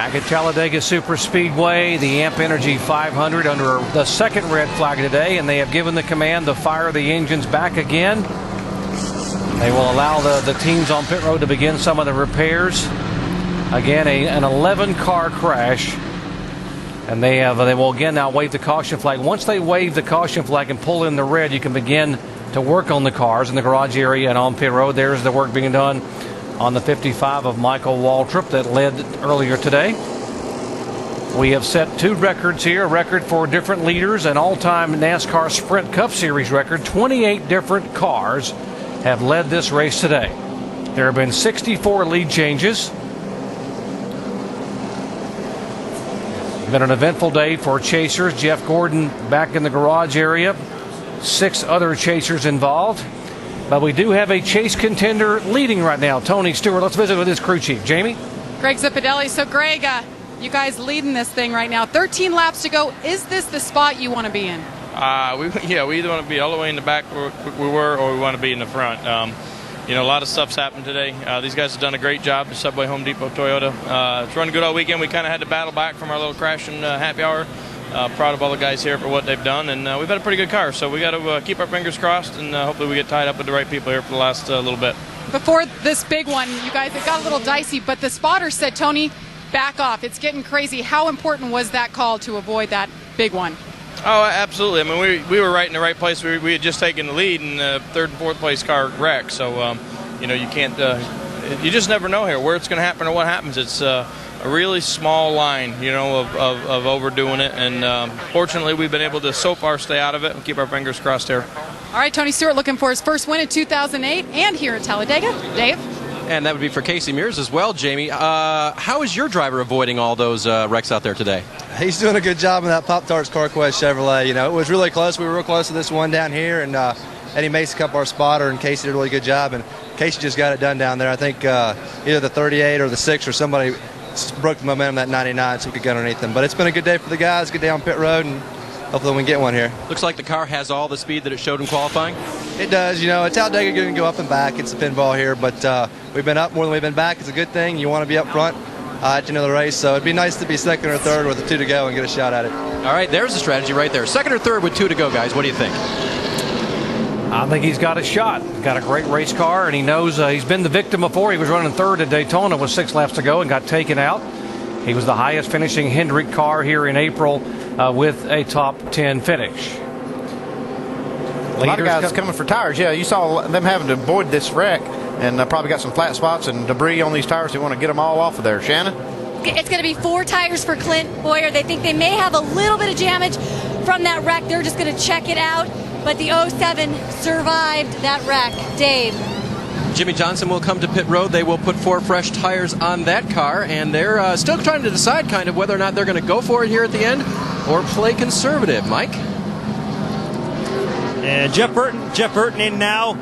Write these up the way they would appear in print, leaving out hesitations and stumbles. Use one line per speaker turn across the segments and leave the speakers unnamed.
Back at Talladega SuperSpeedway, the AMP Energy 500 under the second red flag today, and they have given the command to fire the engines back again. They will allow the teams on pit road to begin some of the repairs. Again, an 11-car crash, and they will again now wave the caution flag. Once they wave the caution flag and pull in the red, you can begin to work on the cars in the garage area and on pit road. There's the work being done on the 55 of Michael Waltrip that led earlier today. We have set 2 records here, a record for different leaders, an all-time NASCAR Sprint Cup Series record. 28 different cars have led this race today. There have been 64 lead changes. Been an eventful day for chasers. Jeff Gordon back in the garage area. 6 other chasers involved. But we do have a chase contender leading right now, Tony Stewart. Let's visit with his crew chief, Jamie.
Greg Zipadelli. So, Greg, you guys leading this thing right now. 13 laps to go. Is this the spot you want to be in?
We either want to be all the way in the back where we were, or we want to be in the front. A lot of stuff's happened today. These guys have done a great job. The Subway Home Depot Toyota. It's running good all weekend. We kind of had to battle back from our little crash and happy hour. Proud of all the guys here for what they've done, and we've had a pretty good car, so we got to keep our fingers crossed, and hopefully we get tied up with the right people here for the last little bit. Before
this big one, you guys, it got a little dicey, but the spotter said, Tony, back off. It's getting crazy. How important was that call to avoid that big one?
Oh, absolutely. I mean, we were right in the right place. We had just taken the lead, and the 3rd and 4th place car wrecked, so you can't you just never know here where it's going to happen or what happens. It's a really small line, of overdoing it, and fortunately we've been able to so far stay out of it and keep our fingers crossed here.
All right, Tony Stewart looking for his first win in 2008 and here at Talladega. Dave?
And that would be for Casey Mears as well, Jamie. How is your driver avoiding all those wrecks out there today?
He's doing a good job in that Pop-Tarts CarQuest Chevrolet. It was really close. We were real close to this one down here, and Eddie Mason up our spotter, and Casey did a really good job, and Casey just got it done down there. I think either the 38 or the 6 or somebody broke the momentum that 99 so we could get underneath them. But it's been a good day for the guys, good day on pit road, and hopefully we can get one here.
Looks like the car has all the speed that it showed in qualifying.
It does. At Talladega, you're going to go up and back. It's a pinball here, but we've been up more than we've been back. It's a good thing. You want to be up front at the end of the race, so it'd be nice to be 2nd or 3rd with 2 to go and get a shot at it.
All right, there's the strategy right there. 2nd or 3rd with 2 to go, guys. What do you think?
I think he's got a shot. He's got a great race car, and he knows he's been the victim before. He was running 3rd at Daytona with 6 laps to go and got taken out. He was the highest finishing Hendrick car here in April with a top 10 finish.
A lot of guys coming for tires. Yeah, you saw them having to avoid this wreck, and probably got some flat spots and debris on these tires. They want to get them all off of there. Shannon?
It's going to be 4 tires for Clint Boyer. They think they may have a little bit of damage from that wreck. They're just going to check it out. But the 07 survived that wreck. Dave?
Jimmy Johnson will come to pit road. They will put 4 fresh tires on that car, and they're still trying to decide kind of whether or not they're going to go for it here at the end or play conservative. Mike?
And Jeff Burton in now.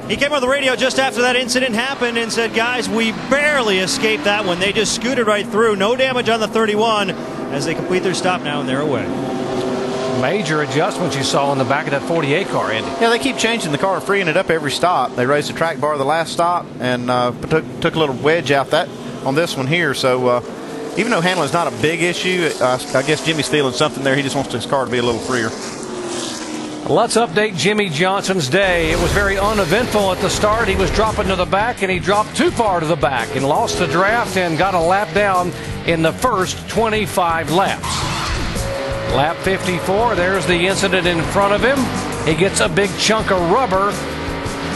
He came on the radio just after that incident happened and said, guys, we barely escaped that one. They just scooted right through. No damage on the 31 as they complete their stop now, and they're away.
Major adjustments you saw in the back of that 48 car, Andy.
Yeah, they keep changing the car, freeing it up every stop. They raised the track bar the last stop and took a little wedge out that on this one here. So even though handling's not a big issue, I guess Jimmy's feeling something there. He just wants his car to be a little freer.
Let's update Jimmy Johnson's day. It was very uneventful at the start. He was dropping to the back, and he dropped too far to the back and lost the draft and got a lap down in the first 25 laps. Lap 54, there's the incident in front of him. He gets a big chunk of rubber,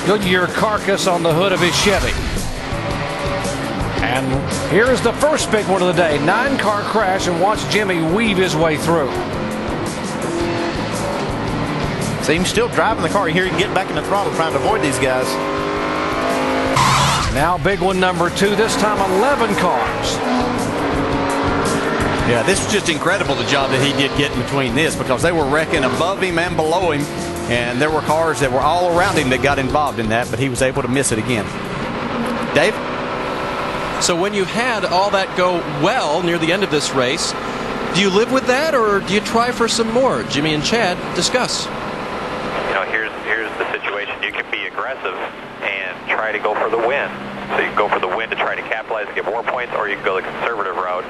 Goodyear carcass on the hood of his Chevy. And here's the first big one of the day. 9-car crash, and watch Jimmy weave his way through.
So he's still driving the car. You hear him getting back in the throttle trying to avoid these guys.
Now big one number 2, this time 11 cars.
Yeah, this was just incredible, the job that he did get in between this, because they were wrecking above him and below him, and there were cars that were all around him that got involved in that, but he was able to miss it again. Dave?
So when you had all that go well near the end of this race, do you live with that, or do you try for some more? Jimmy and Chad, discuss.
Here's the situation. You can be aggressive and try to go for the win. So you can go for the win to try to capitalize and get more points, or you can go the conservative route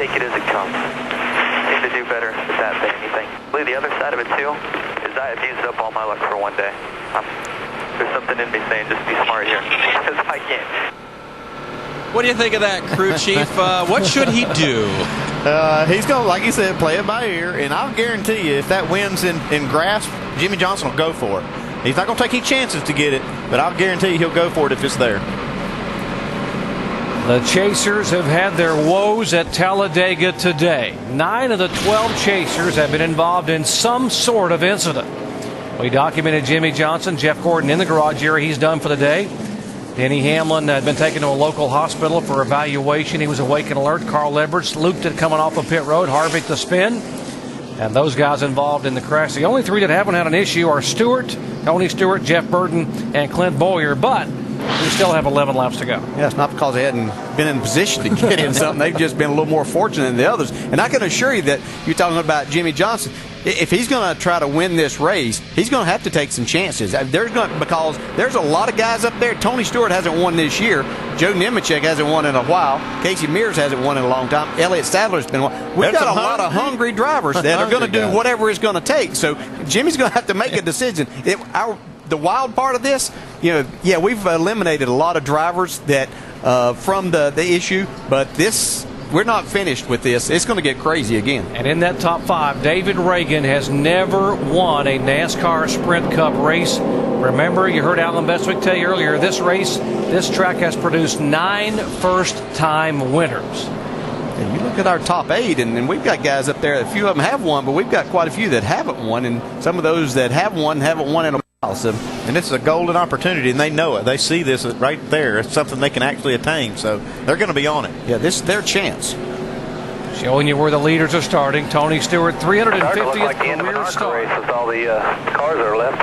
take it as it comes. Need to do better with that than anything. Really, the other side of it too is I have used up all my luck for one day. There's something in me saying just be smart here because I can't.
What do you think of that, crew chief? What should he do?
He's going to, like he said, play it by ear, and I'll guarantee you if that wins in grasp, Jimmy Johnson will go for it. He's not going to take any chances to get it, but I'll guarantee you he'll go for it if it's there.
The Chasers have had their woes at Talladega today. 9 of the 12 Chasers have been involved in some sort of incident. We documented Jimmy Johnson, Jeff Gordon in the garage area. He's done for the day. Denny Hamlin had been taken to a local hospital for evaluation. He was awake and alert. Carl Edwards looped it coming off of pit road. Harvick to spin. And those guys involved in the crash. The only 3 that haven't had an issue are Stewart, Tony Stewart, Jeff Burton, and Clint Bowyer. But we still have 11 laps to go.
Yeah, it's not because they hadn't been in position to get in something. They've just been a little more fortunate than the others. And I can assure you that you're talking about Jimmy Johnson. If he's going to try to win this race, he's going to have to take some chances. Because there's a lot of guys up there. Tony Stewart hasn't won this year. Joe Nemechek hasn't won in a while. Casey Mears hasn't won in a long time. Elliott Sadler's been one. We've got a lot of hungry drivers that are going to do whatever it's going to take. So Jimmy's going to have to make a decision. The wild part of this, we've eliminated a lot of drivers that from the issue, but we're not finished with this. It's going to get crazy again.
And in that top 5, David Reagan has never won a NASCAR Sprint Cup race. Remember, you heard Alan Bestwick tell you earlier, this track has produced 9 first-time winners.
And you look at our top 8, and we've got guys up there, a few of them have won, but we've got quite a few that haven't won, and some of those that have won haven't won in a while. So,
and it's a golden opportunity, and they know it. They see this right there. It's something they can actually attain, so they're going to be on it.
Yeah, this is their chance.
Showing you where the leaders are starting. Tony Stewart, 350th
like the end of an
career start.
race with all the cars that are left.